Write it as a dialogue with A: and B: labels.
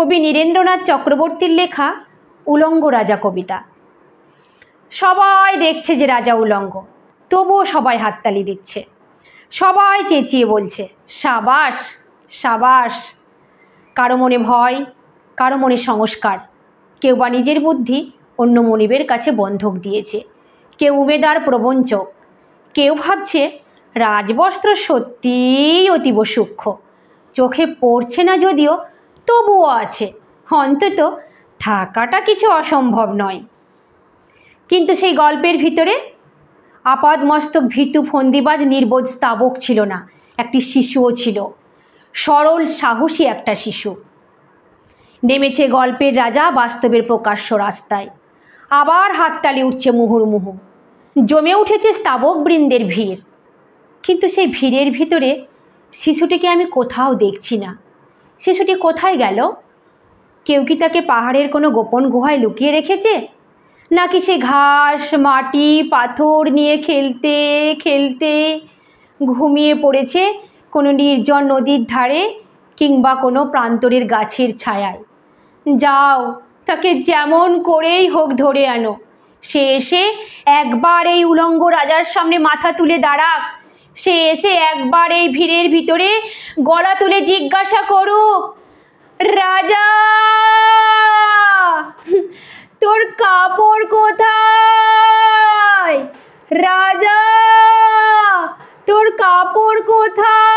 A: কবি নীরেন্দ্রনাথ চক্রবর্তীর লেখা উলঙ্গ রাজা কবিতা। সবাই দেখছে যে রাজা উলঙ্গ, তবুও সবাই হাততালি দিচ্ছে, সবাই চেঁচিয়ে বলছে সাবাস সাবাস। কারো মনে ভয়, কারো মনে সংস্কার, কেউ বা নিজের বুদ্ধি অন্য মনিবের কাছে বন্ধক দিয়েছে, কেউ উমেদার প্রবঞ্চক, কেউ ভাবছে রাজবস্ত্র সত্যিই অতীব সূক্ষ্ম, চোখে পড়ছে না যদিও তবুও আছে, অন্তত থাকাটা কিছু অসম্ভব নয়। কিন্তু সেই গল্পের ভিতরে আপাদমস্তক ভীতু ফন্দিবাজ নির্বোধ স্তাবক ছিল না, একটি শিশুও ছিল, সরল সাহসী একটা শিশু। নেমেছে গল্পের রাজা বাস্তবের প্রকাশ্য রাস্তায়, আবার হাততালি উঠছে মুহুর্মুহু, জমে উঠেছে স্তাবক বৃন্দের ভিড়। কিন্তু সেই ভিড়ের ভিতরে শিশুটিকে আমি কোথাও দেখছি না। শিশুটি কোথায় গেল? কেউ কি তাকে পাহাড়ের কোনো গোপন গুহায় লুকিয়ে রেখেছে, নাকি সে ঘাস মাটি পাথর নিয়ে খেলতে খেলতে ঘুমিয়ে পড়েছে কোনো নির্জন নদীর ধারে কিংবা কোনো প্রান্তরের গাছের ছায়ায়? যাও, তাকে যেমন করেই হোক ধরে আনো, সে এসে একবার এই উলঙ্গ রাজার সামনে মাথা তুলে দাঁড়াক, সে এসে একবার এই ভিড়ের ভিতরে গলা তুলে জিজ্ঞাসা করুক, রাজা তোর কাপড় কোথায়? রাজা তোর কাপড় কোথায়?